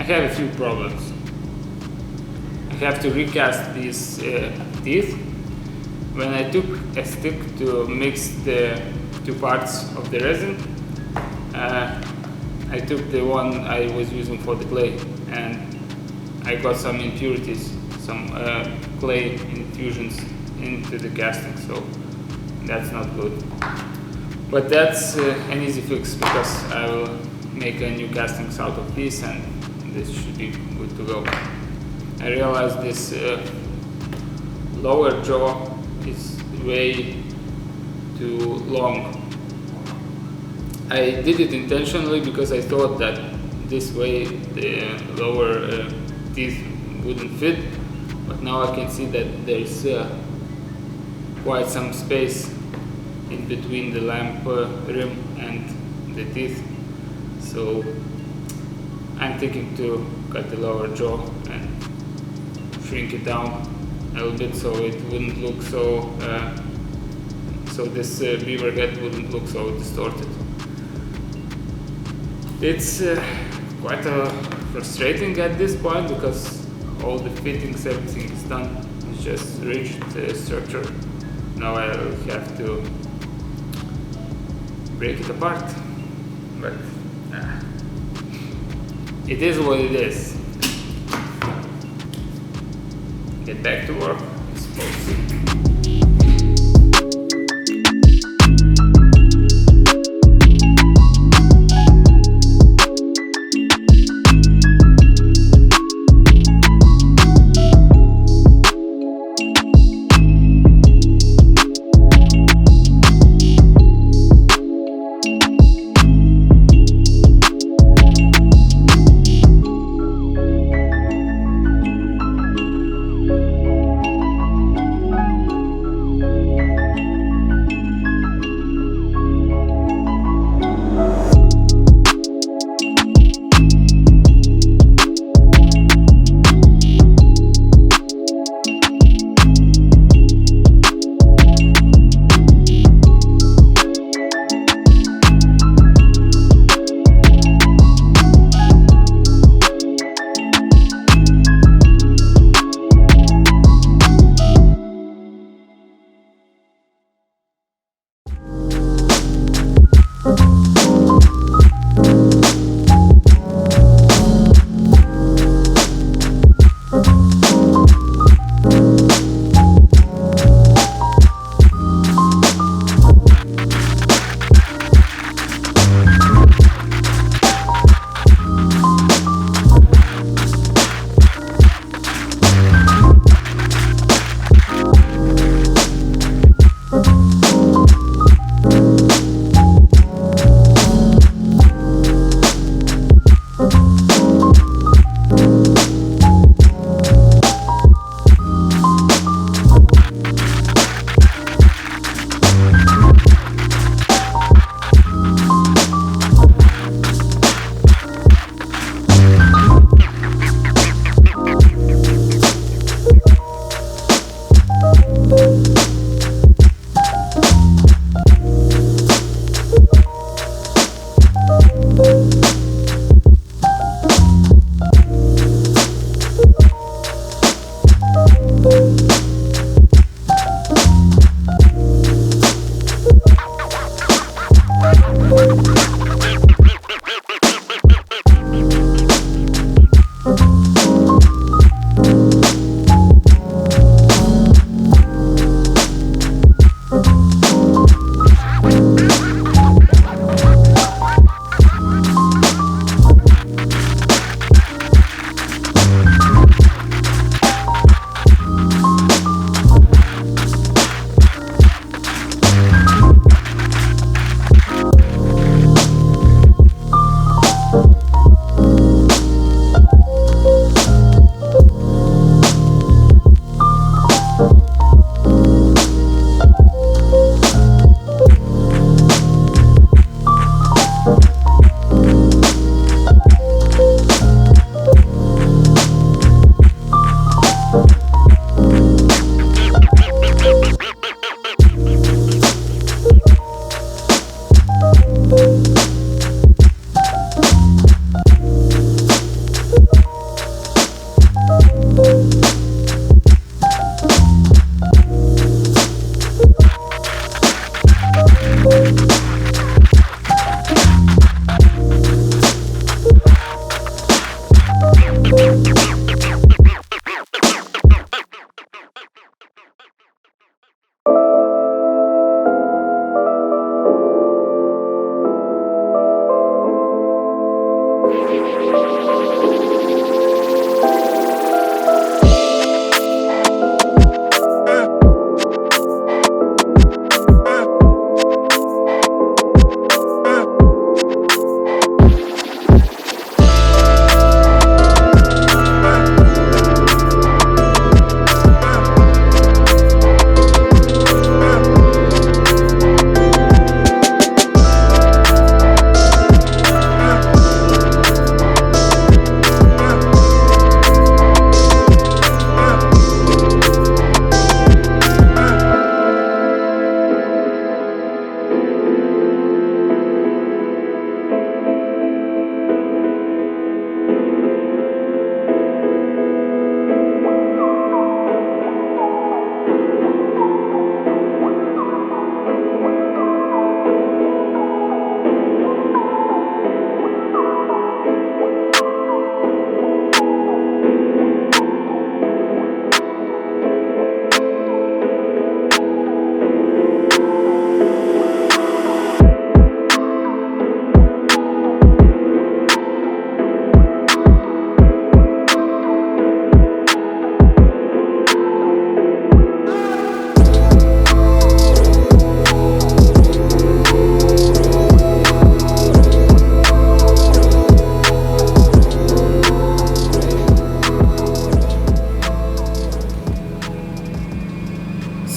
have a few problems. I have to recast these teeth. When I took a stick to mix the two parts of the resin, I took the one I was using for the clay, and I got some impurities, some clay infusions into the casting, so that's not good. But that's an easy fix, because I will make a new castings out of this, and this should be good to go. I realized this lower jaw is way too long. I did it intentionally because I thought that this way the lower teeth wouldn't fit, but now I can see that there is quite some space in between the lamp rim and the teeth, so I'm thinking to cut the lower jaw and shrink it down a little bit so it wouldn't look so this beaver head wouldn't look so distorted. It's quite frustrating at this point, because all the fittings, everything is done. It's just rigid structure. Now I'll have to break it apart, but it is what it is. Get back to work, I suppose.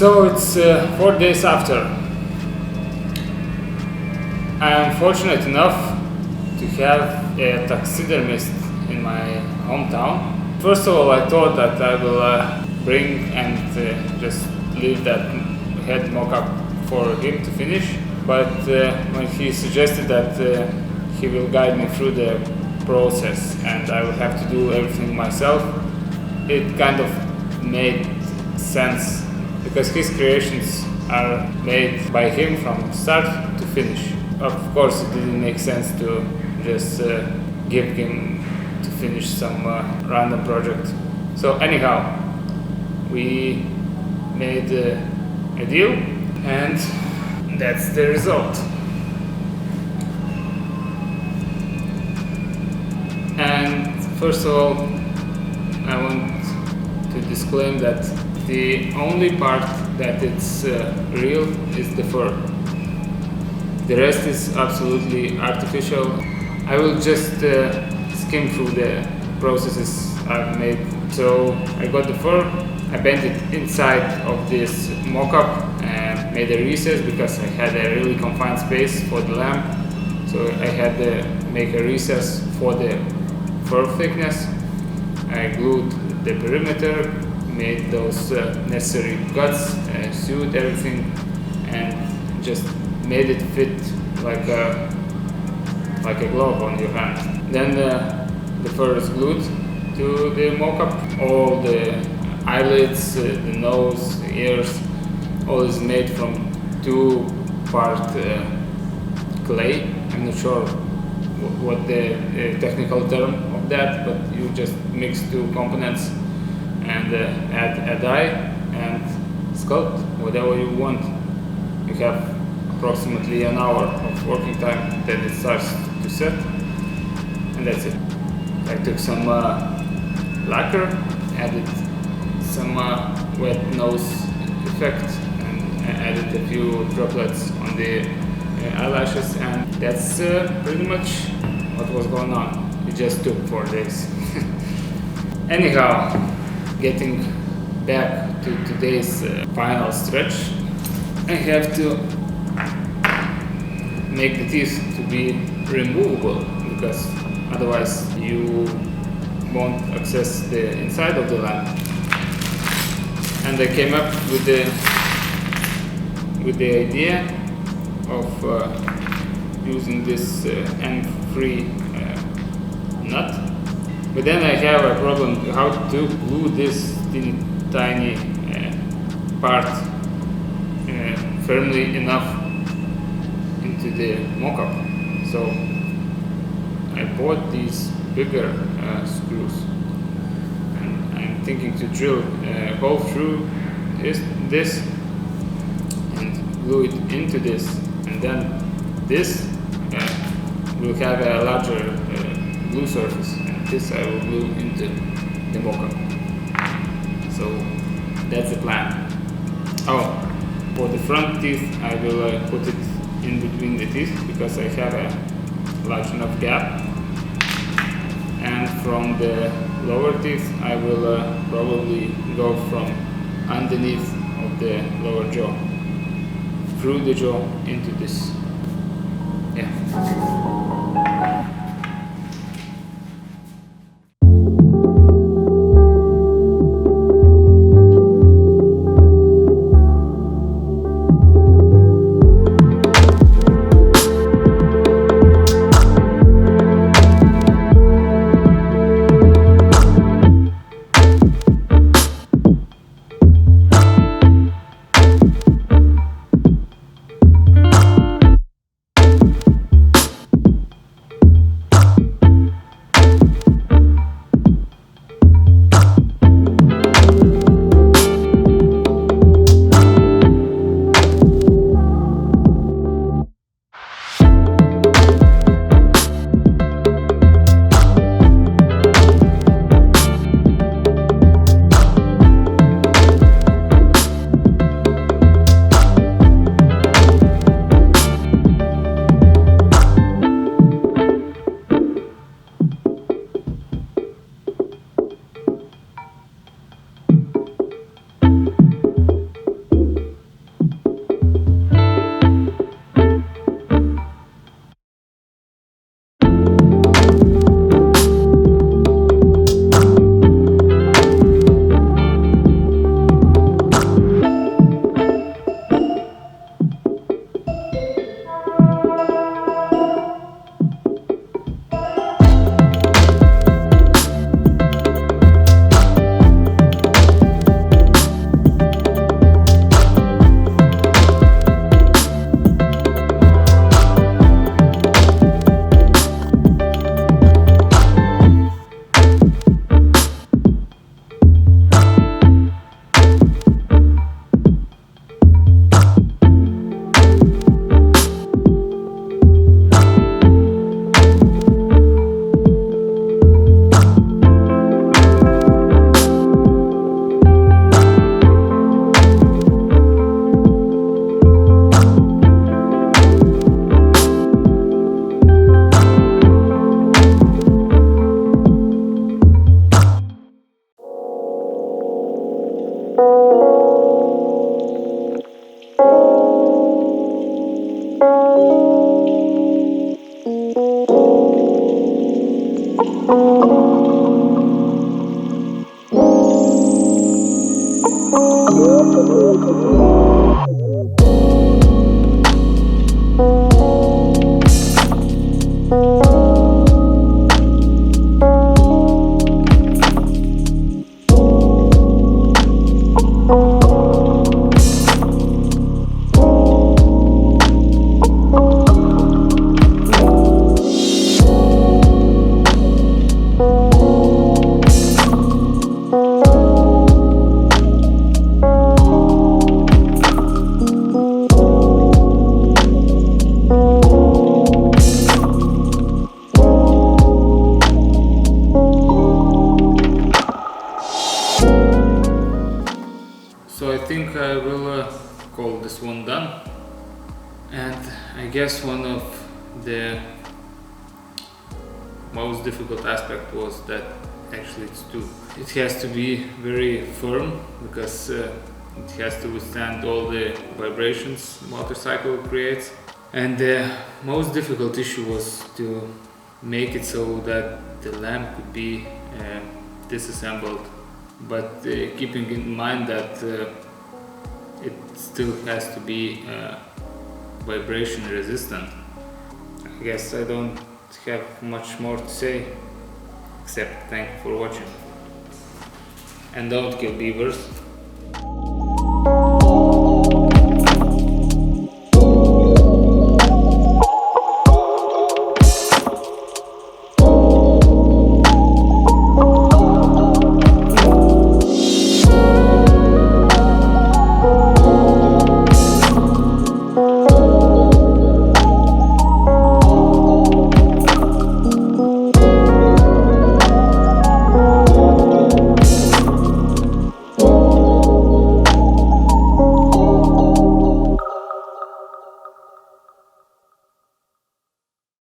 So it's 4 days after. I am fortunate enough to have a taxidermist in my hometown. First of all, I thought that I will bring and just leave that head mock-up for him to finish, but when he suggested that he will guide me through the process and I will have to do everything myself, it kind of made sense, because his creations are made by him from start to finish. Of course, it didn't make sense to just give him to finish some random project. So anyhow, we made a deal, and that's the result. And first of all, I want to disclaim that the only part that it's real is the fur. The rest is absolutely artificial. I will just skim through the processes I've made. So I got the fur, I bent it inside of this mock-up and made a recess because I had a really confined space for the lamp. So I had to make a recess for the fur thickness. I glued the perimeter, made those necessary cuts, sewed everything, and just made it fit like a glove on your hand. Then the fur is glued to the mock-up. All the eyelids, the nose, the ears, all is made from 2-part clay. I'm not sure what the technical term of that, but you just mix 2 components and add a dye and sculpt whatever you want. You have approximately an hour of working time, then it starts to set, and that's it. I took some lacquer, added some wet nose effect, and added a few droplets on the eyelashes, and that's pretty much what was going on. It just took 4 days. Anyhow, getting back to today's final stretch, I have to make the teeth to be removable, because otherwise you won't access the inside of the lamp. And I came up with the idea of using this M3 nut, but then I have a problem how to glue this tiny part firmly enough into the mock-up. So I bought these bigger screws, and I'm thinking to drill a hole through this and glue it into this, and then this will have a larger glue surface, and this I will glue into the mock-up. So that's the plan. Oh, for the front teeth I will put it in between the teeth because I have a large enough gap, and from the lower teeth I will probably go from underneath of the lower jaw through the jaw into this. Yeah. So I think I will call this one done, and I guess one of the most difficult aspect was that actually it has to be very firm, because it has to withstand all the vibrations motorcycle creates. And the most difficult issue was to make it so that the lamp could be disassembled, but keeping in mind that it still has to be vibration resistant. I guess I don't have much more to say, except thank you for watching. And don't kill beavers.